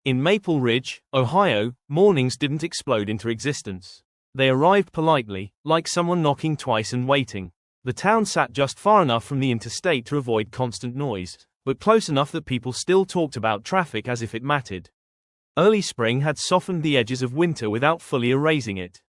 In Maple Ridge, Ohio, mornings didn't explode into existence. They arrived politely, like someone knocking twice and waiting. The town sat just far enough from the interstate to avoid constant noise, but close enough that people still talked about traffic as if it mattered. Early spring had softened the edges of winter without fully erasing it.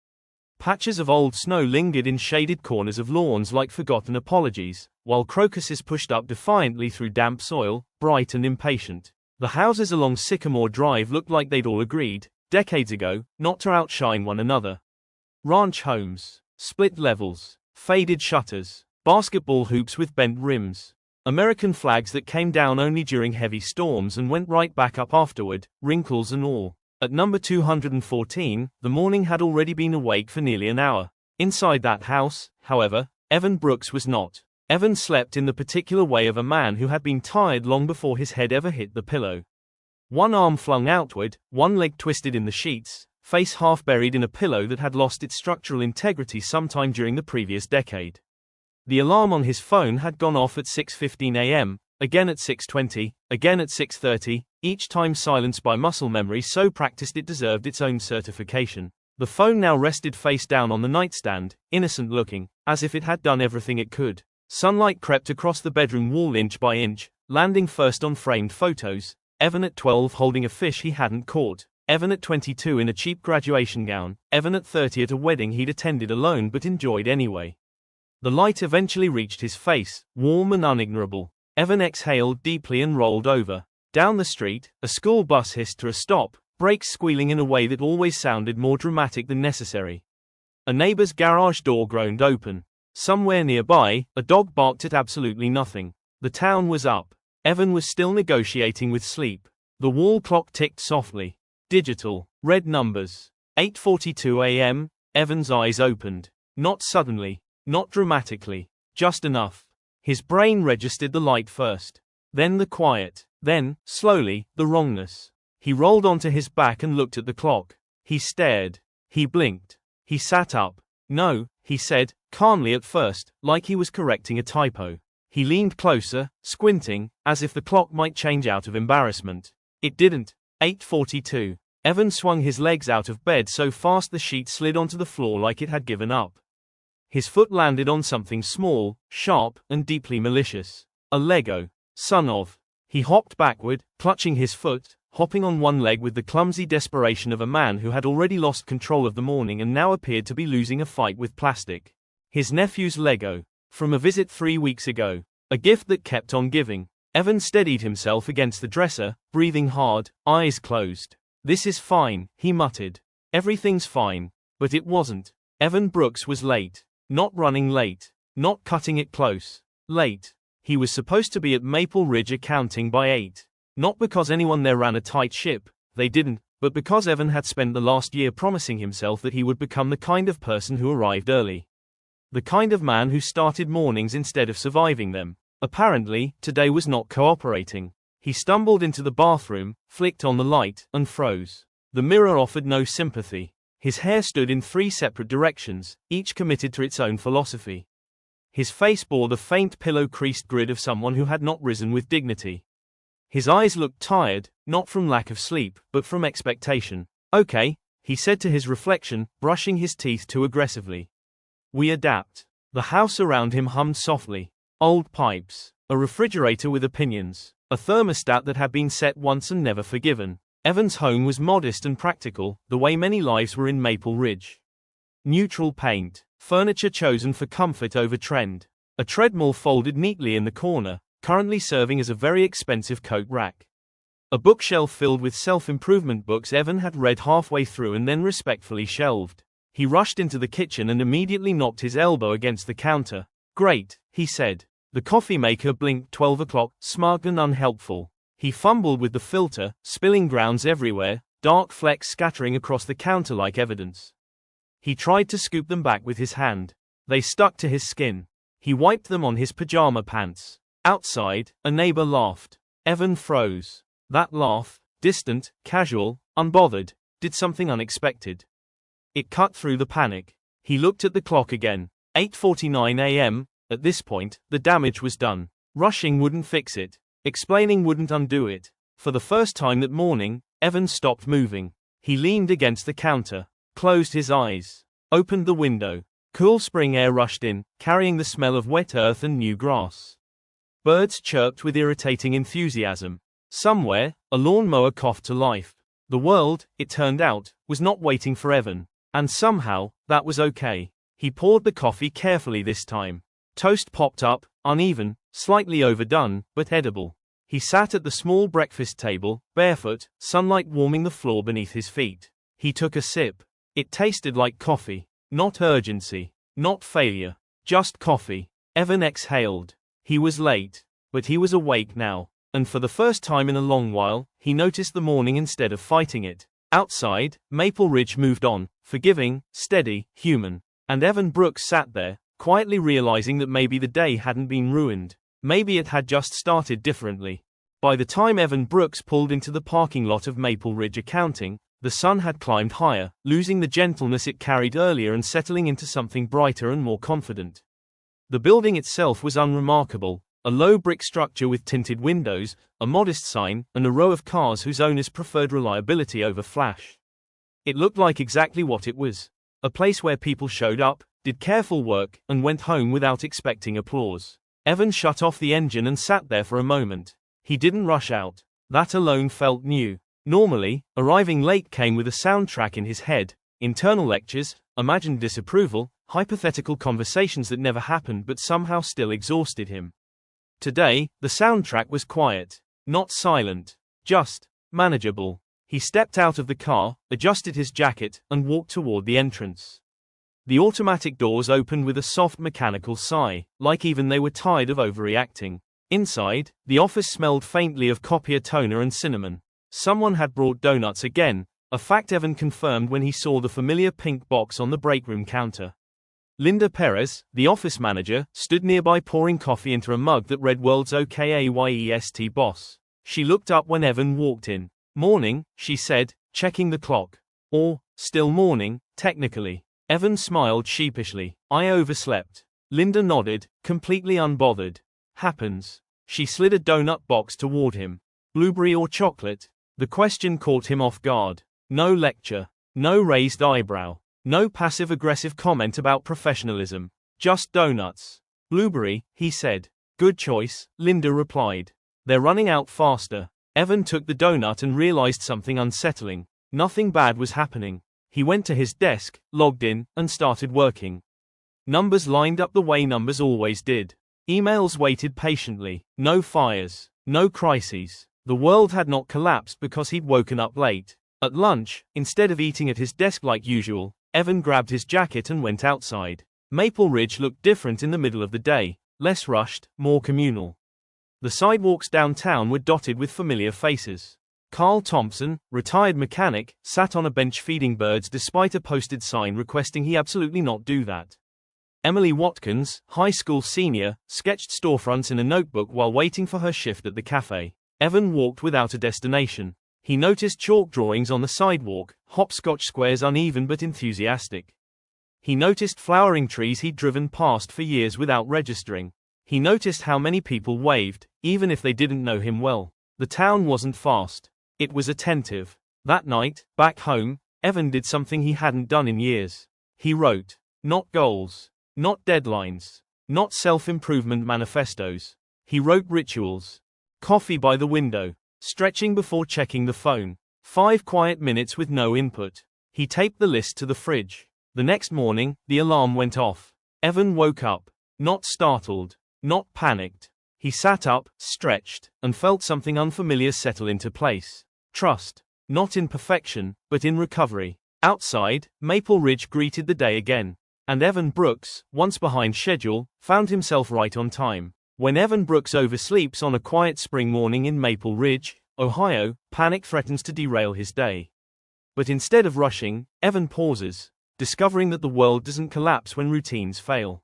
Patches of old snow lingered in shaded corners of lawns like forgotten apologies, while crocuses pushed up defiantly through damp soil, bright and impatient. The houses along Sycamore Drive looked like they'd all agreed, decades ago, not to outshine one another. Ranch homes, split levels, faded shutters, basketball hoops with bent rims, American flags that came down only during heavy storms and went right back up afterward, wrinkles and all. At number 214, the morning had already been awake for nearly an hour. Inside that house, however, Evan Brooks was not. Evan slept in the particular way of a man who had been tired long before his head ever hit the pillow. One arm flung outward, one leg twisted in the sheets, face half buried in a pillow that had lost its structural integrity sometime during the previous decade. The alarm on his phone had gone off at 6:15 a.m., again at 6:20, again at 6:30, each time silenced by muscle memory so practiced it deserved its own certification. The phone now rested face down on the nightstand, innocent looking, as if it had done everything it could. Sunlight crept across the bedroom wall inch by inch, landing first on framed photos. Evan at 12 holding a fish he hadn't caught. Evan at 22 in a cheap graduation gown. Evan at 30 at a wedding he'd attended alone but enjoyed anyway. The light eventually reached his face, warm and unignorable. Evan exhaled deeply and rolled over. Down the street, a school bus hissed to a stop, brakes squealing in a way that always sounded more dramatic than necessary. A neighbor's garage door groaned open. Somewhere nearby, a dog barked at absolutely nothing. The town was up. Evan was still negotiating with sleep. The wall clock ticked softly. Digital. Red numbers. 8:42 a.m. Evan's eyes opened. Not suddenly. Not dramatically. Just enough. His brain registered the light first. Then the quiet. Then, slowly, the wrongness. He rolled onto his back and looked at the clock. He stared. He blinked. He sat up. No, he said, calmly at first, like he was correcting a typo. He leaned closer, squinting, as if the clock might change out of embarrassment. It didn't. 8:42. Evan swung his legs out of bed so fast the sheet slid onto the floor like it had given up. His foot landed on something small, sharp, and deeply malicious. A Lego. Son of. He hopped backward, clutching his foot, hopping on one leg with the clumsy desperation of a man who had already lost control of the morning and now appeared to be losing a fight with plastic. His nephew's Lego. From a visit 3 weeks ago. A gift that kept on giving. Evan steadied himself against the dresser, breathing hard, eyes closed. This is fine, he muttered. Everything's fine. But it wasn't. Evan Brooks was late. Not running late. Not cutting it close. Late. He was supposed to be at Maple Ridge accounting by 8. Not because anyone there ran a tight ship, they didn't, but because Evan had spent the last year promising himself that he would become the kind of person who arrived early. The kind of man who started mornings instead of surviving them. Apparently, today was not cooperating. He stumbled into the bathroom, flicked on the light, and froze. The mirror offered no sympathy. His hair stood in 3 separate directions, each committed to its own philosophy. His face bore the faint pillow-creased grid of someone who had not risen with dignity. His eyes looked tired, not from lack of sleep, but from expectation. Okay, he said to his reflection, brushing his teeth too aggressively. We adapt. The house around him hummed softly. Old pipes. A refrigerator with opinions. A thermostat that had been set once and never forgiven. Evan's home was modest and practical, the way many lives were in Maple Ridge. Neutral paint. Furniture chosen for comfort over trend. A treadmill folded neatly in the corner, currently serving as a very expensive coat rack. A bookshelf filled with self-improvement books Evan had read halfway through and then respectfully shelved. He rushed into the kitchen and immediately knocked his elbow against the counter. Great, he said. The coffee maker blinked 12 o'clock, smug and unhelpful. He fumbled with the filter, spilling grounds everywhere, dark flecks scattering across the counter like evidence. He tried to scoop them back with his hand. They stuck to his skin. He wiped them on his pajama pants. Outside, a neighbor laughed. Evan froze. That laugh, distant, casual, unbothered, did something unexpected. It cut through the panic. He looked at the clock again. 8:49 a.m. At this point, the damage was done. Rushing wouldn't fix it. Explaining wouldn't undo it. For the first time that morning, Evan stopped moving. He leaned against the counter, closed his eyes, opened the window. Cool spring air rushed in, carrying the smell of wet earth and new grass. Birds chirped with irritating enthusiasm. Somewhere, a lawnmower coughed to life. The world, it turned out, was not waiting for Evan. And somehow, that was okay. He poured the coffee carefully this time. Toast popped up, uneven, slightly overdone, but edible. He sat at the small breakfast table, barefoot, sunlight warming the floor beneath his feet. He took a sip. It tasted like coffee. Not urgency. Not failure. Just coffee. Evan exhaled. He was late. But he was awake now. And for the first time in a long while, he noticed the morning instead of fighting it. Outside, Maple Ridge moved on, forgiving, steady, human. And Evan Brooks sat there, quietly realizing that maybe the day hadn't been ruined. Maybe it had just started differently. By the time Evan Brooks pulled into the parking lot of Maple Ridge Accounting, the sun had climbed higher, losing the gentleness it carried earlier and settling into something brighter and more confident. The building itself was unremarkable, a low brick structure with tinted windows, a modest sign, and a row of cars whose owners preferred reliability over flash. It looked like exactly what it was. A place where people showed up, did careful work, and went home without expecting applause. Evan shut off the engine and sat there for a moment. He didn't rush out. That alone felt new. Normally, arriving late came with a soundtrack in his head, internal lectures, imagined disapproval, hypothetical conversations that never happened but somehow still exhausted him. Today, the soundtrack was quiet. Not silent. Just manageable. He stepped out of the car, adjusted his jacket, and walked toward the entrance. The automatic doors opened with a soft mechanical sigh, like even they were tired of overreacting. Inside, the office smelled faintly of copier toner and cinnamon. Someone had brought donuts again, a fact Evan confirmed when he saw the familiar pink box on the breakroom counter. Linda Perez, the office manager, stood nearby pouring coffee into a mug that read World's OKAYEST Boss. She looked up when Evan walked in. Morning, she said, checking the clock. Or, still morning, technically. Evan smiled sheepishly. I overslept. Linda nodded, completely unbothered. Happens. She slid a donut box toward him. Blueberry or chocolate? The question caught him off guard. No lecture. No raised eyebrow. No passive-aggressive comment about professionalism. Just donuts. Blueberry, he said. Good choice, Linda replied. They're running out faster. Evan took the donut and realized something unsettling. Nothing bad was happening. He went to his desk, logged in, and started working. Numbers lined up the way numbers always did. Emails waited patiently. No fires. No crises. The world had not collapsed because he'd woken up late. At lunch, instead of eating at his desk like usual, Evan grabbed his jacket and went outside. Maple Ridge looked different in the middle of the day, less rushed, more communal. The sidewalks downtown were dotted with familiar faces. Carl Thompson, retired mechanic, sat on a bench feeding birds despite a posted sign requesting he absolutely not do that. Emily Watkins, high school senior, sketched storefronts in a notebook while waiting for her shift at the cafe. Evan walked without a destination. He noticed chalk drawings on the sidewalk, hopscotch squares uneven but enthusiastic. He noticed flowering trees he'd driven past for years without registering. He noticed how many people waved, even if they didn't know him well. The town wasn't fast. It was attentive. That night, back home, Evan did something he hadn't done in years. He wrote. Not goals. Not deadlines. Not self-improvement manifestos. He wrote rituals. Coffee by the window. Stretching before checking the phone. 5 quiet minutes with no input. He taped the list to the fridge. The next morning, the alarm went off. Evan woke up. Not startled. Not panicked. He sat up, stretched, and felt something unfamiliar settle into place. Trust. Not in perfection, but in recovery. Outside, Maple Ridge greeted the day again. And Evan Brooks, once behind schedule, found himself right on time. When Evan Brooks oversleeps on a quiet spring morning in Maple Ridge, Ohio, panic threatens to derail his day. But instead of rushing, Evan pauses, discovering that the world doesn't collapse when routines fail.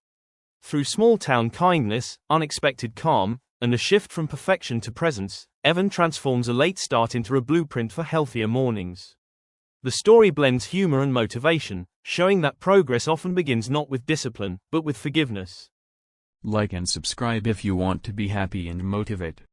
Through small-town kindness, unexpected calm, and a shift from perfection to presence, Evan transforms a late start into a blueprint for healthier mornings. The story blends humor and motivation, showing that progress often begins not with discipline, but with forgiveness. Like and subscribe if you want to be happy and motivated.